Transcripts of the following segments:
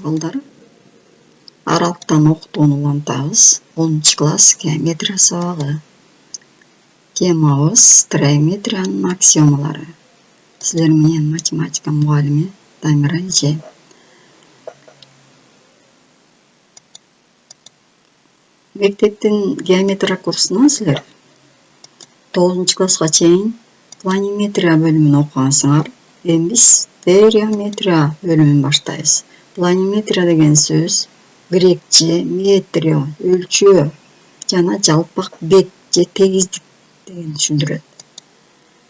балдары. Аралыктан окутууну улантабыз. 10-класс геометрия сабагы. Темабыз тригонометриянын аксиомалары. Силер менен математика мугалими Дамира эже. Мектептин геометрия курсунан силер 9-класска чейин планиметрия бөлүмүн окугансыңар. Эми биз стереометрия бөлүмүн баштайбыз. Планиметрия деген сөз грекче метрио өлчөө жана жалпак бет же тегиздик деген түшүндүрөт.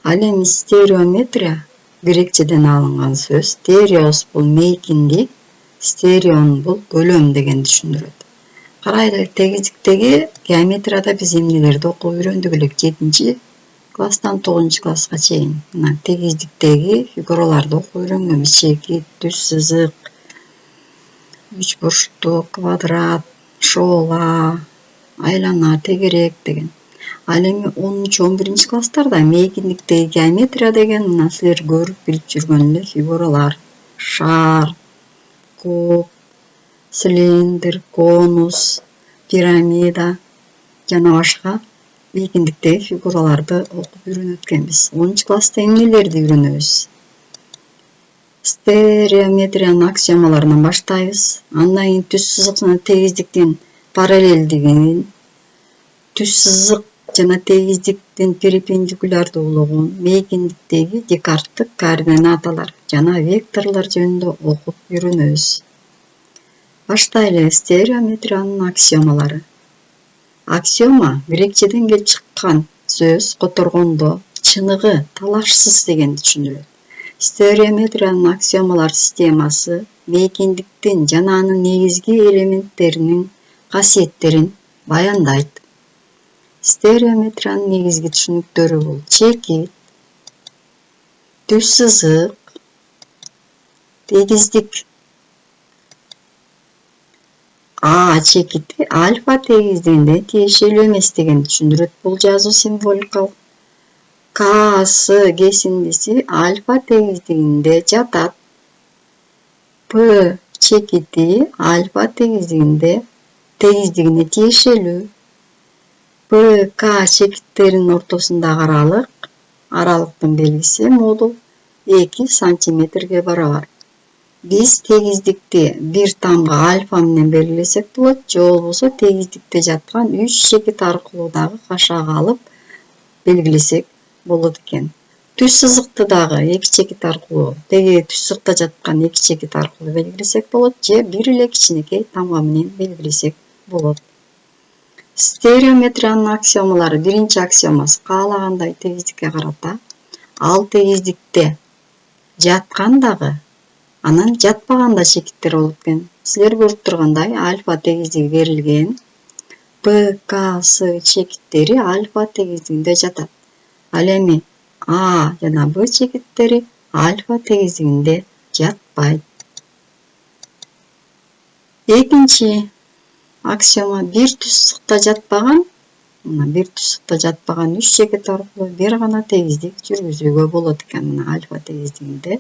Ал эми стереометрия грекчеден алынган сөз. Стереос бул мейкиндик, стереон бул көлөм деген түшүндүрөт. Карайлы, тегиздиктеги геометрияда биз эмнелерди окуп үйрөндүк элек 7-класстан 9-класска чейин. Мына тегиздиктеги фигураларды окуп үйрөнгөнбүз. Чекит, түз сызык, үч бурчтук, квадрат, шоола, айлана, тегерек деген. Ал эми 10-11-класстарда мейкиндиктеги геометрия деген мына силер көрүп билип жүргөн эле фигуралар: шар, куб, цилиндр, конус, пирамида жана башка мейкиндиктеги фигураларды окуп үйрөнөт экенбиз. 10-класста эмнелерди үйрөнөбүз? Стереометриянын аксиомаларынан баштайбыз. Андан кийин түз сызык жана тегиздиктин параллелдигин, түз сызык жана тегиздиктин перпендикулярдуулугун, мейкиндиктеги Декарттык координаталар жана векторлор жөнүндө окуп үйрөнөбүз. Баштайлы. Стереометриянын аксиомалары. Аксиома грекчеден келип чыккан сөз которгондо чыныгы, талашсыз дегенди түшүндүрөт. Стереометриянын аксиомалар системасы мейкиндиктин жана анын негизги элементтеринин касиеттерин баяндайт. Стереометриянын негизги түшүнүктөрү бул чекит, түз сызык, тегиздик. А чекити альфа тегиздигинде тиешелүү эмес дегенди түшүндүрөт бул жазуу символикалык. К, С кесиндиси альфа тегиздигинде жатат. П чекити альфа тегиздигине тиешелүү. П, К чекиттеринин ортосундагы аралыктын белгиси модул 2 сантиметрге барабар. Биз тегиздикти бир тамга альфа менен белгилесек болот, же болбосо тегиздикте жаткан 3 чекит аркылуу дагы кашаага алып белгилесек болот экен. Түз сызыкты дагы 2 чекит аркылуу, теги түз сызыкта жаткан 2 чекит аркылуу белгилесек болот, же бир эле кичинекей тамга менен белгилесек болот. Стереометриянын аксиомалары. Биринчи аксиомасы каалагандай тегиздикке карата. Ал тегиздикте жаткан дагы, анан жатпаган да чекиттер болот экен. Силер көрүп тургандай альфа тегиздиги берилген. П, К, С чекиттери альфа тегиздигинде жатат. Ал эми А жана Б чекиттери альфа тегиздигинде жатпайт. Экинчи аксиома бир түз сызыкта жатпаган, бир түз сызыкта жатпаган 3 чекит аркылуу бир гана тегиздик жүргүзүүгө болот экен. Мына альфа тегиздигинде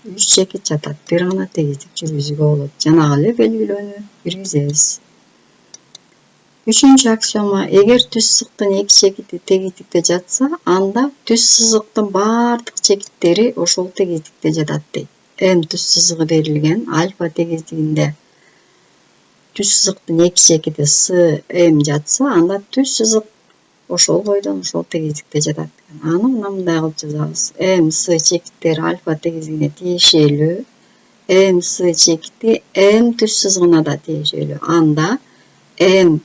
3 чекит жатат, бир гана тегиздик жүргүзүүгө болот. Жанагы эле белгилөөнү киргизебиз. Үчүнчү аксиома: эгер түз сызыктын 2 чекити тегиздикте жатса, анда түз сызыктын бардык чекиттери ошол тегиздикте жатат дейт. М түз сызыгы берилген. Альфа тегиздигинде түз сызыктын 2 чекити С, М жатса, анда түз сызык ошол бойдон ошол тегиздикте жатат. Аны мындай кылып жазабыз. М, С чекиттери альфа тегиздигине тиешелүү. М, С чекити М түз сызыгына да тиешелүү. Анда М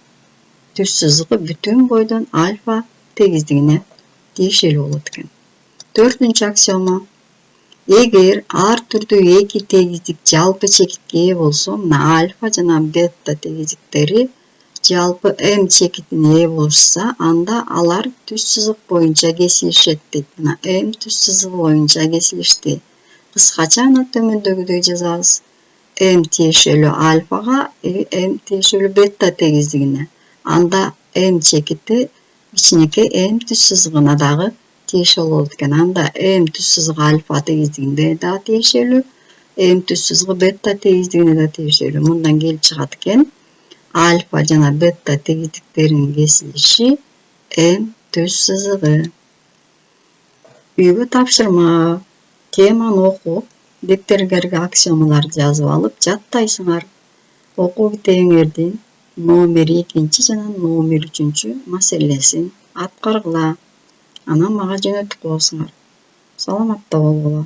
түз сызыгы бүтүн бойдон альфа тегиздигине тиешелүү болот экен. Төртүнчү аксиома: эгер ар түрдүү 2 тегиздик жалпы чекитке ээ болсо, мына альфа жана бета тегиздиктери жалпы М чекитине ээ болушса, анда алар түз сызык боюнча кесилишет дейт. Мына М түз сызыгы боюнча кесилишти. Кыскача аны төмөндөгүдөй жазабыз. М тиешелүү альфага, М тиешелүү бета тегиздигине. Анда М чекити кичинекей М түз сызыгына дагы тиешелүү болот экен. Анда М түз сызыгы альфа тегиздигинде да тиешелүү, М түз сызыгы бета тегиздигине да тийишелүү. Мындан келип чыгат экен. Альфа жана бета тегиздиктеринин кесилиши М түз сызыгы. Үйгө тапшырма. Теманы окуп, дептериңерге аксиомаларды жазып алып жаттайсыңар. Окуу китебиңердин номер 2 жана номер 3 маселесин аткаргыла. Анан мага жөнөтүп коесуңар. Саламатта болгула.